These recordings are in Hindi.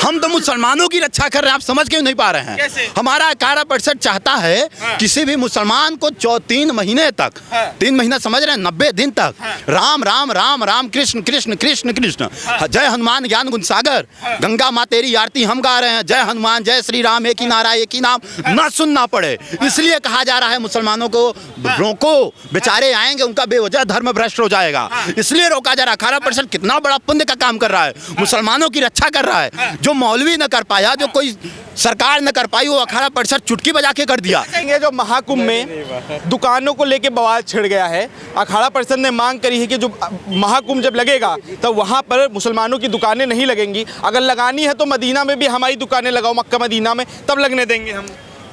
हम तो मुसलमानों की रक्षा कर रहे हैं, आप समझ क्यों नहीं पा रहे हैं? कैसे? हमारा 11% चाहता है किसी भी मुसलमान को 3 महीने तक, 3 महीना समझ रहे हैं, 90 दिन तक राम राम राम राम कृष्ण कृष्ण कृष्ण कृष्ण, जय हनुमान ज्ञान गुण सागर, गंगा माँ तेरी आरती हम गा रहे हैं, जय हनुमान जय श्री राम एक ही नारा एक ही नाम, ना सुनना पड़े। इसलिए कहा जा रहा है मुसलमानों को रोको, बेचारे आएंगे उनका बेवजह धर्म भ्रष्ट हो जाएगा, इसलिए रोका जा रहा है। 11% कितना बड़ा पुण्य का काम कर रहा है, मुसलमानों की रक्षा कर रहा है। जो मौलवी न कर पाया, जो कोई सरकार न कर पाई, वो 11% चुटकी बजा के कर दिया। ये जो महाकुंभ में दुकानों को लेके बवाल छिड़ गया है, अखाड़ा परिषद ने मांग करी है कि जो महाकुंभ जब लगेगा तो वहाँ पर मुसलमानों की दुकानें नहीं लगेंगी, अगर लगानी है तो मदीना में भी हमारी दुकानें लगाओ, मक्का मदीना में, तब लगने देंगे हम।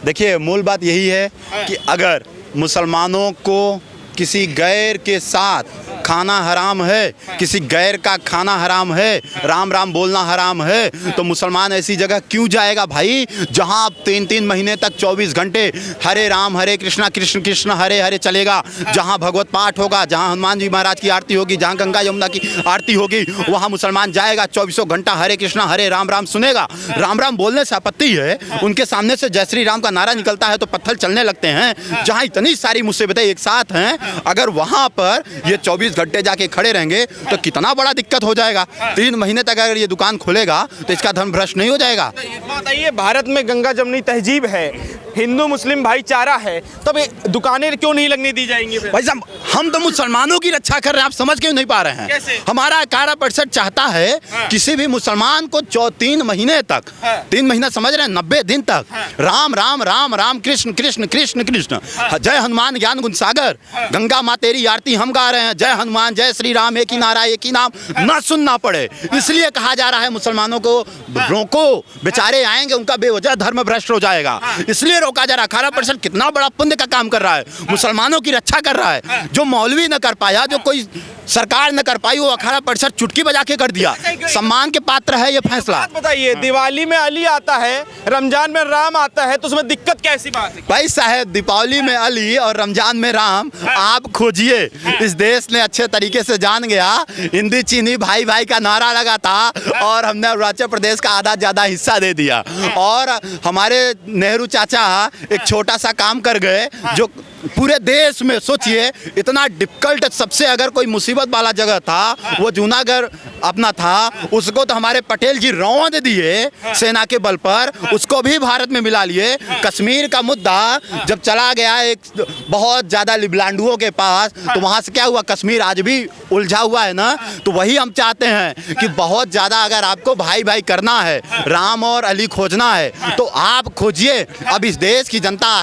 देखिए, मूल बात यही है कि अगर मुसलमानों को किसी गैर के साथ खाना हराम है, किसी गैर का खाना हराम है, राम राम बोलना हराम है, तो मुसलमान ऐसी जगह क्यों जाएगा भाई, जहां आप 3-3 महीने तक 24 घंटे हरे राम हरे कृष्णा कृष्ण कृष्ण हरे हरे चलेगा, जहां भगवत पाठ होगा, जहां हनुमान जी महाराज की आरती होगी, जहां गंगा यमुना की आरती होगी, वहां मुसलमान जाएगा, 24 घंटा हरे कृष्णा हरे राम राम सुनेगा। राम राम बोलने से आपत्ति है, उनके सामने से जय श्री राम का नारा निकलता है तो पत्थर चलने लगते हैं। जहां इतनी सारी मुसीबतें एक साथ हैं, अगर वहां पर ये 24 घंटे जाके खड़े रहेंगे तो कितना बड़ा दिक्कत हो जाएगा। 3 महीने तक अगर ये दुकान खुलेगा तो इसका धर्म भ्रष्ट नहीं हो जाएगा। बताइए, भारत में गंगा जमुनी तहजीब है, हिंदू मुस्लिम भाईचारा है, तब ये दुकानें क्यों नहीं लगने दी जाएंगी? भाई साहब, हम तो मुसलमानों की रक्षा कर रहे हैं, आप समझ क्यों नहीं पा रहे हैं? कैसे? हमारा 11% चाहता है किसी भी मुसलमान को 3 महीने तक, 3 महीना समझ रहे हैं, 90 दिन तक राम राम राम राम कृष्ण कृष्ण कृष्ण कृष्ण, जय हनुमान ज्ञान गुण सागर, गंगा माँ तेरी आरती हम गा रहे हैं, जय हनुमान जय श्री राम एक ही नारा एक ही नाम, ना सुनना पड़े। इसलिए कहा जा रहा है मुसलमानों को रोको, बेचारे आएंगे उनका बेवजह धर्म भ्रष्ट हो जाएगा, इसलिए रोका जा रहा है। 11% कितना बड़ा पुण्य का काम कर रहा है, मुसलमानों की रक्षा कर रहा है। जो मौलवी न कर पाया, जो कोई सरकार न कर पाई, वो 11% चुटकी बजा के कर दिया। सम्मान के पात्र है ये फैसला। बताइए, दिवाली में अली आता है, रमजान में राम आता है, तो उसमें दिक्कत कैसी बात है? भाई साहब, दीपावली में अली और रमजान में राम आप खोजिए। इस देश ने अच्छे तरीके से जान गया, हिंदी चीनी भाई भाई का नारा लगा था और हमने अरुणाचल प्रदेश का आधा ज़्यादा हिस्सा दे दिया। और हमारे नेहरू चाचा एक छोटा सा काम कर गए जो पूरे देश में, सोचिए, इतना डिफिकल्ट, सबसे अगर कोई मुसीबत वाला जगह था वो जूनागढ़ अपना था, उसको तो हमारे पटेल जी रौंद दिए सेना के बल पर, उसको भी भारत में मिला लिए। कश्मीर का मुद्दा जब चला गया एक बहुत ज़्यादा लिबलांडुओं के पास, तो वहाँ से क्या हुआ, कश्मीर आज भी उलझा हुआ है ना। तो वही हम चाहते हैं कि बहुत ज़्यादा अगर आपको भाई भाई करना है, राम और अली खोजना है, तो आप खोजिए। अब इस देश की जनता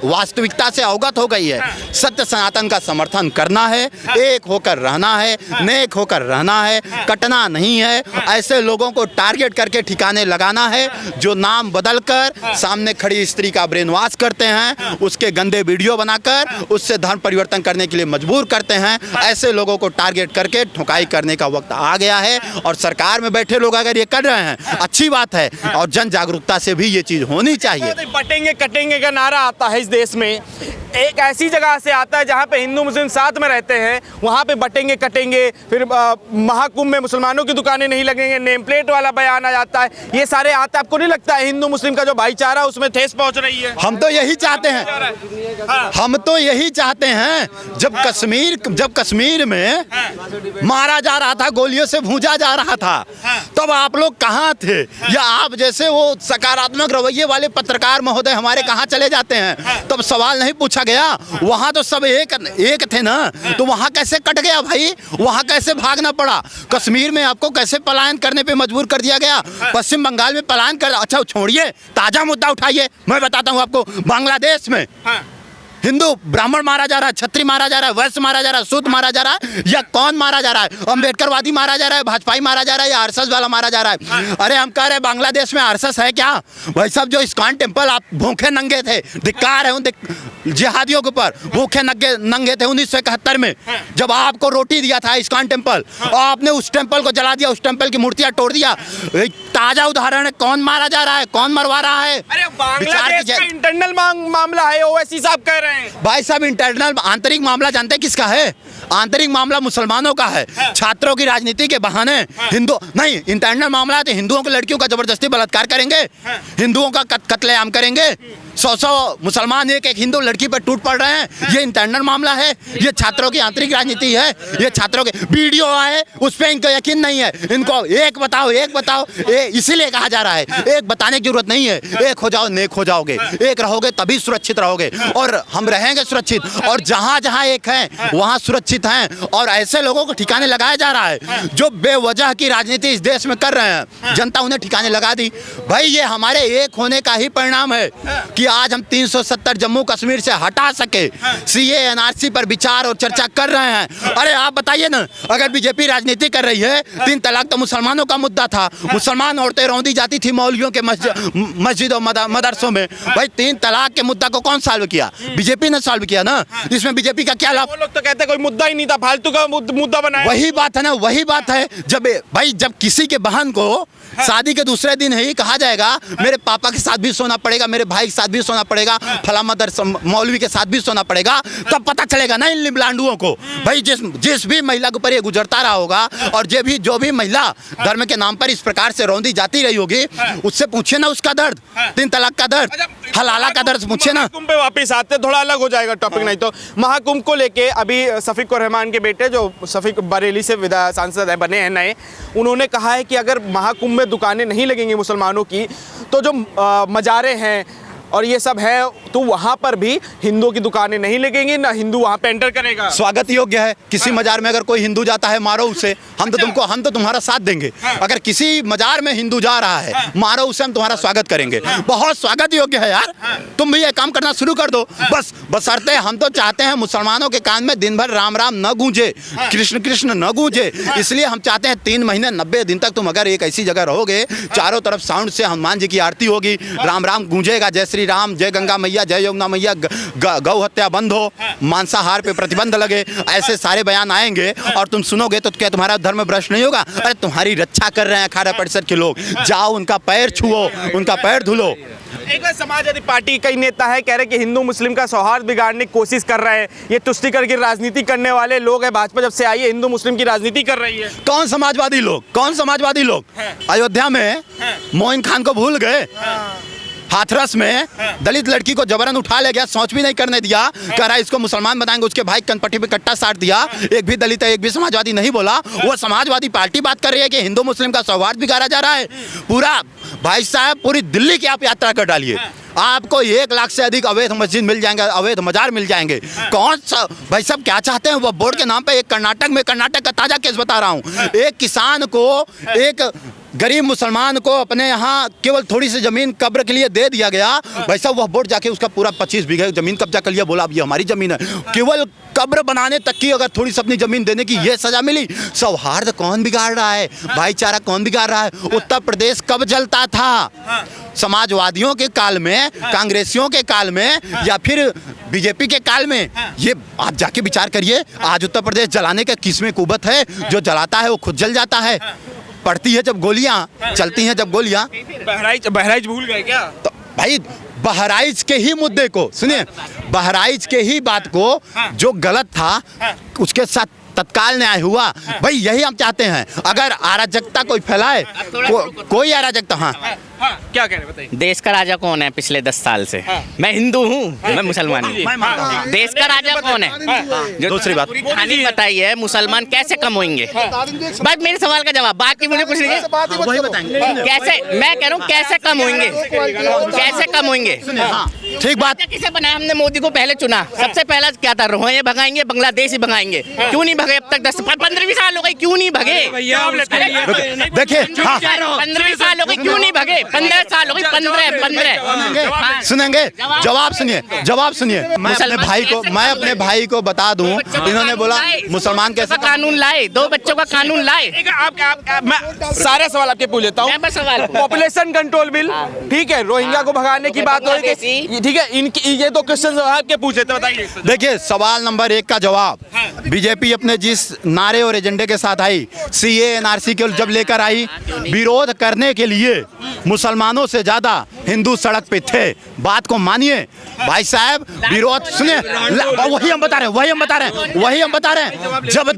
वास्तविकता से अवगत हो गई है, सत्य सनातन का समर्थन करना है, एक होकर रहना है, नेक होकर रहना है, कटना नहीं है। ऐसे लोगों को टारगेट करके ठिकाने लगाना है जो नाम बदलकर सामने खड़ी स्त्री का ब्रेन वॉश करते हैं, उसके गंदे वीडियो बनाकर उससे धर्म परिवर्तन करने के लिए मजबूर करते हैं। ऐसे लोगों को टारगेट करके ठुकाई करने का वक्त आ गया है और सरकार में बैठे लोग अगर ये कर रहे हैं, अच्छी बात है, और जन जागरूकता से भी ये चीज़ होनी चाहिए। बटेंगे कटेंगे का नारा आता है इस देश में, एक ऐसी जगह से आता है जहाँ पे हिंदू मुस्लिम साथ में रहते हैं, वहाँ पे बटेंगे कटेंगे, फिर महाकुंभ में मुसलमानों की दुकानें नहीं लगेंगे, नेम प्लेट वाला बयान आ जाता है, ये सारे आता है। आपको नहीं लगता है हिंदू मुस्लिम का जो भाईचारा उसमें ठेस पहुँच रही है? हम तो यही चाहते हैं, हम तो यही चाहते हैं। जब कश्मीर में मारा जा रहा था, गोलियों से भूंजा जा रहा था, तब आप लोग कहाँ थे? या आप जैसे वो सकारात्मक रवैये वाले पत्रकार महोदय हमारे कहाँ चले जाते हैं? तब सवाल नहीं पूछा गया। वहां तो सब एक थे ना, तो वहां कैसे कट गया भाई? वहां कैसे भागना पड़ा? कश्मीर में आपको कैसे पलायन करने पे मजबूर कर दिया गया? पश्चिम बंगाल में पलायन कर, अच्छा छोड़िए, ताजा मुद्दा उठाइए, मैं बताता हूं आपको। बांग्लादेश में हिंदू ब्राह्मण मारा जा रहा है, क्षत्रिय मारा जा रहा है, वैश्य मारा जा रहा है, शूद्र मारा जा रहा है, या कौन मारा जा रहा है? अम्बेडकरवादी मारा जा रहा है, भाजपाई मारा जा रहा है, या आरएसएस वाला मारा जा रहा है? अरे हम कह रहे हैं बांग्लादेश में आरएसएस है क्या? भाई साहब, जो इस्कॉन टेम्पल आप भूखे नंगे थे, धिक्कार है उन जिहादियों के ऊपर, भूखे नंगे थे 1971 में, जब आपको रोटी दिया था इस्कॉन टेम्पल, और आपने उस टेम्पल को जला दिया, उस टेम्पल की मूर्तियां तोड़ दिया। ताजा उदाहरण है, कौन मारा जा रहा है, कौन मरवा रहा है? अरे बांग्लादेश का इंटरनल मामला है, ओवैसी साहब कह रहे हैं। रहे हैं। भाई साहब इंटरनल आंतरिक मामला जानते हैं किसका है? आंतरिक मामला मुसलमानों का है। छात्रों की राजनीति के बहाने हिंदू नहीं, इंटरनल मामला है तो हिंदुओं के लड़कियों का जबरदस्ती बलात्कार करेंगे, हिंदुओं का कत्लेआम करेंगे, 100 मुसलमान एक हिंदू लड़की पर टूट पड़ रहे हैं। ये इंटरनल मामला है, ये छात्रों की आंतरिक राजनीति है। ये छात्रों के वीडियो आए उस पर इनको यकीन नहीं है। इनको एक बताओ इसीलिए कहा जा रहा है एक बताने की जरूरत नहीं है। एक हो जाओ नेक हो जाओगे, एक रहोगे तभी सुरक्षित रहोगे, और हम रहेंगे सुरक्षित। और जहां जहां एक हैं वहां सुरक्षित हैं। और ऐसे लोगों को ठिकाने लगाया जा रहा है जो बेवजह की राजनीति इस देश में कर रहे हैं। जनता उन्हें ठिकाने लगा दी। भाई ये हमारे एक होने का ही परिणाम है कि आज हम 370 जम्मू कश्मीर से हटा सके। सीए एनआरसी पर विचार और चर्चा कर रहे हैं। अरे आप बताइए ना, अगर बीजेपी राजनीति कर रही है, 3 तलाक तो मुसलमानों का मुद्दा था। मुसलमान औरतें रौंदी जाती थी मौलवियों के मस्जिद और मदरसों में। भाई 3 तलाक के मुद्दा को कौन सॉल्व किया? बीजेपी ने सॉल्व किया ना। इसमें बीजेपी का क्या लाभ? वो लोग तो कहते हैं कोई मुद्दा ही नहीं था, फालतू का मुद्दा बनाया। वही बात है ना, वही बात है। जब किसी के बहन को शादी के दूसरे दिन ही कहा जाएगा मेरे पापा के साथ भी सोना पड़ेगा, मेरे भाई के साथ भी सोना पड़ेगा, फला मदरसा मौलवी के साथ भी सोना पड़ेगा, तब पता चलेगा ना इन लिबलांडुओं को। भाई जिस भी महिला के ऊपर ये गुजरता रहा होगा, और जो भी महिला धर्म के नाम पर इस प्रकार से रौंदी जाती रही होगी, उससे पूछिए ना उसका दर्द, 3 तलाक का दर्द, हलाला का दर्द पूछिए ना। महाकुंभ पे वापस आते, थोड़ा अलग हो जाएगा टॉपिक। नहीं तो महाकुंभ को लेके अभी शफीक रहमान के बेटे, जो शफीक बरेली से सांसद है, बने हैं नए, उन्होंने कहा है कि अगर महाकुंभ में दुकानें नहीं लगेंगी मुसलमानों की, तो जो मजारे हैं और ये सब है, तो वहाँ पर भी हिंदुओं की दुकानें नहीं लगेंगी, ना हिंदू वहाँ पे एंटर करेगा। स्वागत योग्य है। किसी मजार में अगर कोई हिंदू जाता है, मारो उसे, हम तो तुम्हारा साथ देंगे। अगर किसी मजार में हिंदू जा रहा है, मारो उसे, हम तुम्हारा स्वागत करेंगे। बहुत स्वागत योग्य है यार। तुम भी ये काम करना शुरू कर दो। बशर्ते हम तो चाहते हैं मुसलमानों के कान में दिन भर राम राम न गूंजे, कृष्ण कृष्ण न गूंजे। इसलिए हम चाहते हैं 3 महीने 90 दिन तक तुम अगर एक ऐसी जगह रहोगे, चारों तरफ साउंड से हनुमान जी की आरती होगी, राम राम गूंजेगा, जय श्री राम, जय गंगा मैया, जय यमुना मैया, गौ हत्या बंद हो, मांसाहार पे प्रतिबंध लगे, ऐसे सारे बयान आएंगे और तुम सुनोगे तो क्या तुम्हारा धर्म भ्रष्ट नहीं होगा? अरे तुम्हारी रक्षा कर रहे हैं 18% के लोग, जाओ उनका पैर छुओ, उनका पैर धुलो। एक समाजवादी पार्टी कई नेता है कह रहे कि हिंदू मुस्लिम का सौहार्द बिगाड़ने की कोशिश कर रहे हैं। ये तुष्टिकरण की राजनीति करने वाले लोग हैं। भाजपा जब से आई है हिंदू मुस्लिम की राजनीति कर रही है। कौन समाजवादी लोग? अयोध्या में मोइन खान को भूल गए? हाथरस में दलित लड़की को जबरन उठा ले गया, सोच भी नहीं करने दिया, कह रहा इसको मुसलमान बताएंगे, उसके भाई कनपट्टी पे कट्टा साट दिया। एक भी दलित है, एक भी समाजवादी नहीं बोला। वो समाजवादी पार्टी बात कर रही है कि हिंदू मुस्लिम का सौहार्द बिगाड़ा जा रहा है। पूरा भाई साहब पूरी दिल्ली की आप यात्रा कर डालिए, आपको 1 लाख से अधिक अवैध मस्जिद मिल जाएंगे, अवैध मजार मिल जाएंगे। कौन सा भाई साहब क्या चाहते हैं? वो बोर्ड के नाम पे एक कर्नाटक का ताजा केस बता रहा हूँ। एक किसान को, एक गरीब मुसलमान को अपने यहाँ केवल थोड़ी सी जमीन कब्र के लिए दे दिया गया। भाई साहब वह बोर्ड जाके उसका पूरा 25 बीघे जमीन कब्जा कर लिया, बोला अब ये हमारी जमीन है। केवल कब्र बनाने तक की अगर थोड़ी सी अपनी जमीन देने की ये सजा मिली। सौहार्द कौन बिगाड़ रहा है? भाईचारा कौन बिगाड़ रहा है? उत्तर प्रदेश कब जलता था? समाजवादियों के काल में, कांग्रेसियों के काल में, या फिर बीजेपी के काल में? ये आप जाके विचार करिए। आज उत्तर प्रदेश जलाने का किसमें कुबत है? जो जलाता है वो खुद जल जाता है। पड़ती है जब गोलियां, चलती हैं जब गोलियां। बहराइच भूल गए क्या? तो भाई बहराइच के ही मुद्दे को सुनिए, बहराइच के ही बात को जो गलत था उसके साथ तत्काल न्याय हुआ। भाई यही हम चाहते हैं। अगर अराजकता कोई फैलाए, कोई अराजकता, क्या कह रहे हैं बताइए? देश का राजा कौन है पिछले 10 साल से? मैं हिंदू हूँ, मैं मुसलमान हूँ। देश का राजा कौन है? जो दूसरी बात कहानी बताई है, मुसलमान कैसे कम होंगे? बस मेरे सवाल का जवाब, बाकी मुझे कुछ नहीं। वही बताएंगे कैसे, मैं कह रहा हूँ कैसे कम होंगे? कैसे कम होंगे? ठीक बात। किसे बनाया? हमने मोदी को पहले चुना, सबसे पहला क्या था? रोहिंग्या भगाएंगे, बांग्लादेश ही भगाएंगे। क्यों नहीं भगे अब तक? 10-15 साल हो गए, क्यों नहीं भगे? देखिए 15 साल हो गए, क्यों नहीं भगे? 15 साल हो गए, 15 सुनेंगे। जवाब सुनिए। मैं अपने भाई को बता दूं, इन्होंने बोला मुसलमान कैसे कानून लाए, 2 बच्चों का कानून लाए। मैं सारे सवाल आपके पूछ लेता हूँ। पॉपुलेशन कंट्रोल बिल, ठीक है, रोहिंग्या को भगाने की बात हो रही है, ठीक है, इनकी ये 2 क्वेश्चन आपके पूछ लेते, बताइए। देखिए सवाल नंबर 1 का जवाब, बीजेपी अपने जिस नारे और एजेंडे के साथ आई, सीए एनआरसी के जब लेकर आई, विरोध करने के लिए मुसलमानों मुसलमानों से ज्यादा हिंदू सड़क पे थे। बात को मानिए भाई साहब, विरोध सुनिए, वही हम बता रहे हैं। जब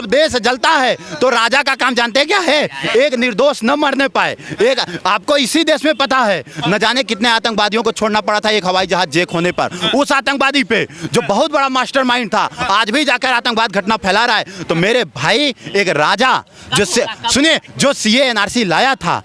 देश जलता है तो राजा का काम जानते हैं क्या है? एक निर्दोष न मरने पाए। एक आपको इसी देश में पता है न जाने कितने आतंकवादियों को छोड़ना पड़ा था एक हवाई जहाज जैक होने पर। उस आतंकवादी पे जो बहुत बड़ा मास्टरमाइंड था, आज भी जाकर आतंकवाद घटना फैला रहा है। तो मेरे भाई, एक राजा जो सुनिए, जो सीए एनआरसी लाया था,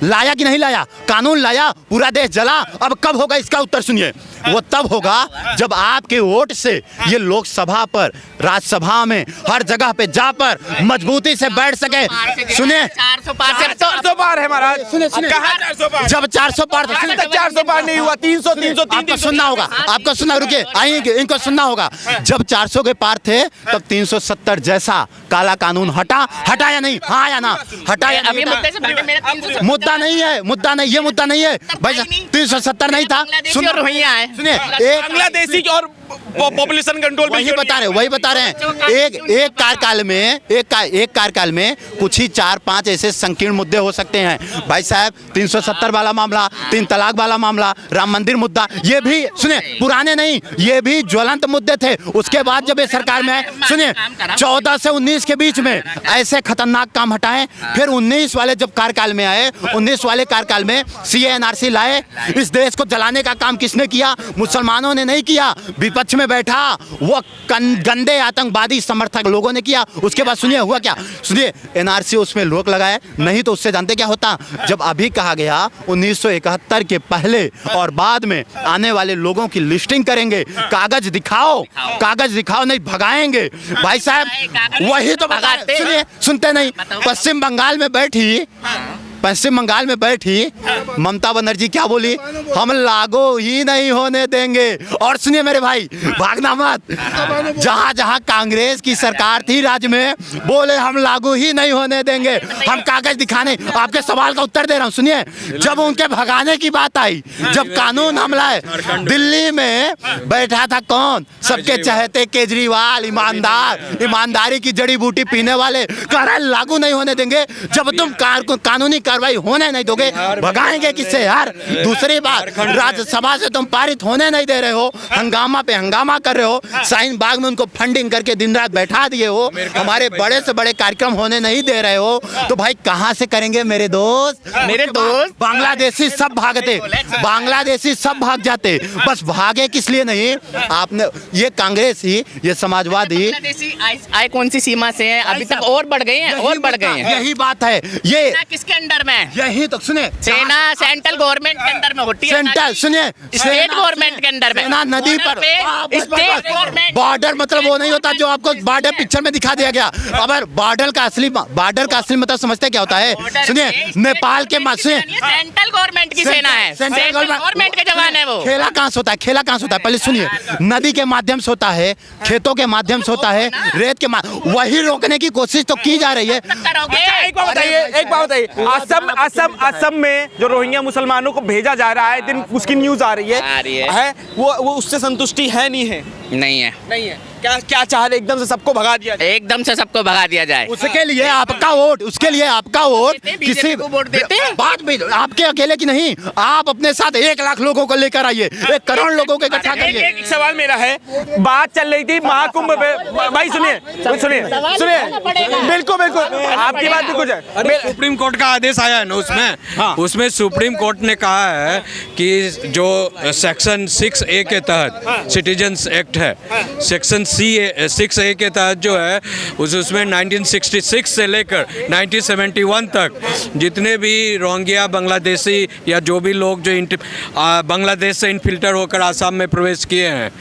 लाया कि नहीं लाया? कानून लाया, पूरा देश जला। अब कब होगा इसका उत्तर सुनिए। वो तब होगा जब आपके वोट से ये लोकसभा पर, राज्यसभा में, हर जगह पे जा पर मजबूती से बैठ सके। सुनिए, 400 पार है महाराज। सुनिए, कहाँ 400 पार? जब 400 पार, 400 पार नहीं हुआ, 300 आपको सुनना होगा, आपको सुनना, रुकिए, आइए, इनको सुनना होगा। जब 400 के पार थे तब 370 जैसा काला कानून हटा या नहीं? हाँ या ना? हटा या नहीं? मुद्दा नहीं है, ये मुद्दा नहीं है भाई। 370 नहीं था। सुनिए, एक बांग्लादेशी और पॉपुलेशन कंट्रोल वही बता रहे हैं। एक कार्यकाल में कुछ ही 4-5 ऐसे संकीर्ण मुद्दे हो सकते हैं भाई साहब। 370 वाला मामला, 3 तलाक वाला मामला, राम मंदिर मुद्दा, ये भी सुनिए पुराने नहीं, ये भी ज्वलंत मुद्दे थे। उसके बाद जब ये सरकार में आए, सुनिए, 14 से 19 के बीच में ऐसे खतरनाक काम हटाए। फिर 19 वाले जब कार्यकाल में आए, 19 वाले कार्यकाल में सीए एनआरसी लाए। इस देश को जलाने का काम किसने किया? मुसलमानों ने नहीं किया, विपक्ष में बैठा वो गंदे आतंकवादी समर्थक लोगों ने किया। उसके बाद सुनिए हुआ क्या? सुनिए, एनआरसी उसमें रोक लगाए, नहीं तो उससे जानते क्या होता? जब अभी कहा गया 1971 के पहले और बाद में आने वाले लोगों की लिस्टिंग करेंगे, कागज दिखाओ नहीं भगाएंगे भाई साहब। वही तो सुनिए, सुनते नहीं। पश्चिम बंगाल में बैठी ममता बनर्जी क्या बोली? हम लागू ही नहीं होने देंगे। और सुनिए मेरे भाई, भागना मत, जहां कांग्रेस की सरकार थी राज्य में, बोले हम लागू ही नहीं होने देंगे, हम कागज दिखाने। आपके सवाल का उत्तर दे रहा हूं, सुनिए। जब उनके भगाने की बात आई, जब कानून हमला है, दिल्ली में बैठा था कौन? सबके चहेते केजरीवाल, ईमानदारी की जड़ी बूटी पीने वाले, कह रहे लागू नहीं होने देंगे। जब तुम कानूनी कार्रवाई होने नहीं दोगे, भगाएंगे किससे यार? दूसरी बात, राज्यसभा से तुम पारित होने नहीं दे रहे हो, हंगामा पे हंगामा कर रहे हो, शाहीन बाग में उनको फंडिंग करके दिन रात बैठा दिए हो, हमारे बड़े से बड़े कार्यक्रम होने नहीं दे रहे हो, तो भाई कहां से करेंगे मेरे दोस्त? बांग्लादेशी सब भाग जाते। बस भागे किस लिए नहीं? आपने ये कांग्रेस ही, ये समाजवादी आय कौन सी सीमा से है? अभी तक और बढ़ गए हैं। यही बात है। ये किसके अंडर में? यही तो सुने, सेना सेंट्रल गवर्नमेंट के अंदर में होती है। सेंट्रल सुनिए, स्टेट गवर्नमेंट के अंदर में। सेना नदी पर स्टेट गवर्नमेंट बॉर्डर मतलब वो नहीं होता जो आपको बॉर्डर पिक्चर में दिखा दिया गया। अगर बॉर्डर का असली मतलब समझते क्या होता है? सुनिए, नेपाल के सेंट्रल गवर्नमेंट की सेना है, सेंट्रल गवर्नमेंट के जवान है वो। खेला कहाँ से होता है? पहले सुनिए, नदी के माध्यम से होता है, खेतों के माध्यम से होता है, रेत के वही रोकने की कोशिश तो की जा रही है। एक बात बताइए, असम में जो रोहिंग्या मुसलमानों को भेजा जा रहा है, दिन उसकी न्यूज आ रही है, वो उससे संतुष्टि है नहीं है? नहीं है। क्या चाह रहे? एकदम से सबको भगा दिया जाए? एकदम से सबको भगा दिया जाए। उसके लिए आपका वोट किसी को वोट देते हैं। बात भी आपके अकेले की नहीं, आप अपने साथ 1 लाख लोगों को लेकर आइए, 1 करोड़ लोगों को इकट्ठा करिए। एक सवाल मेरा है, बात चल रही थी महाकुंभ पे, भाई सुनिए, बिल्कुल आपकी बात भी कुछ है। सुप्रीम कोर्ट का आदेश आया है ना, उसमें सुप्रीम कोर्ट ने कहा है कि जो सेक्शन 6A के तहत सिटीजन्स एक्ट है, सेक्शन 6A के तहत जो है उसमें 1966 से लेकर 1971 तक जितने भी रोहिंग्या बांग्लादेशी या जो भी लोग जो बांग्लादेश से इनफिल्टर होकर आसाम में प्रवेश किए हैं,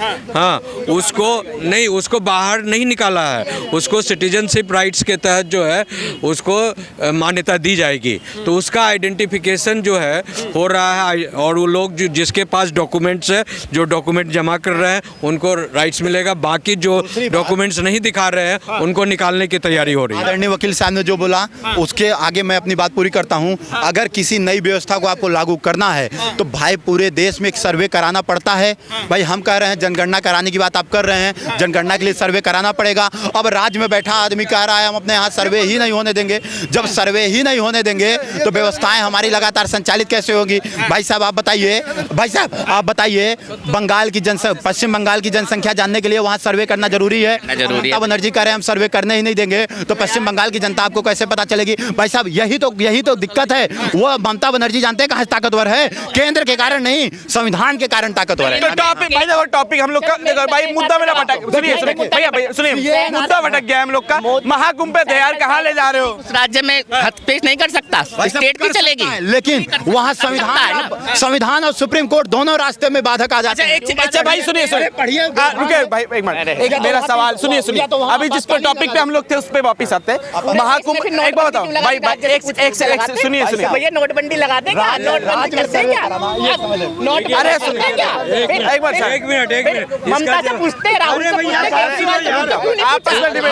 उसको बाहर नहीं निकाला है, उसको सिटीजनशिप राइट्स के तहत जो है उसको मान्यता दी जाएगी। तो उसका आइडेंटिफिकेशन जो है हो रहा है, और वो लोग जिसके पास डॉक्यूमेंट्स है, जो डॉक्यूमेंट जमा कर रहे हैं, उनको राइट्स मिलेगा। बाकी जो डॉक्यूमेंट्स नहीं दिखा रहे हैं उनको निकालने की तैयारी हो रही है। आदरणीय वकील साहब ने जो बोला उसके आगे मैं अपनी बात पूरी करता हूं। अगर किसी नई व्यवस्था को आपको लागू करना है तो भाई पूरे देश में एक सर्वे कराना पड़ता है। भाई हम कह रहे हैं जनगणना कराने की बात आप कर रहे हैं, जनगणना के लिए सर्वे कराना पड़ेगा। अब राज्य में बैठा आदमी कह रहा है हम अपने यहाँ सर्वे ही नहीं होने देंगे। जब सर्वे ही नहीं होने देंगे तो व्यवस्थाएं हमारी लगातार संचालित कैसे होगी? भाई साहब आप बताइए, भाई साहब आप बताइए, बंगाल की पश्चिम बंगाल की जनसंख्या जानने के लिए वहाँ सर्वे करना जरूरी है। ममता बनर्जी कह रहे हैं हम सर्वे करने ही नहीं देंगे, तो पश्चिम बंगाल की जनता आपको कैसे पता चलेगी? भाई साहब यही तो दिक्कत है। वो ममता बनर्जी जानते हैं कहाँ से ताकतवर है? केंद्र के कारण नहीं, संविधान के कारण ताकतवर है। टॉपिक हम लोग का देखो भाई, मुद्दा मेरा भटक, सुनिए भैया सुनिए, मुद्दा भटक गया हम लोग का। महाकुंभ पे तैयार कहाँ ले जा रहे हो? राज्य में हद पेश नहीं कर सकता, स्टेट की चलेगी, लेकिन वहाँ संविधान और सुप्रीम कोर्ट दोनों रास्ते में बाधक आ जाते हैं। अच्छा भाई सुनिए रुके भाई एक मिनट, एक मेरा सवाल सुनिए अभी जिस पर टॉपिक पे हम लोग थे उस पे वापस आते हैं। महाकुंभ एक बार बताओ भाई, एक सुनिए भैया नोटबंदी लगा देगा, नोटबंदी करते हैं क्या? अरे सुनिए एक बार एक मिनट ममता से पूछते हैं, राहुल से पूछते हैं, आपस में डिबेट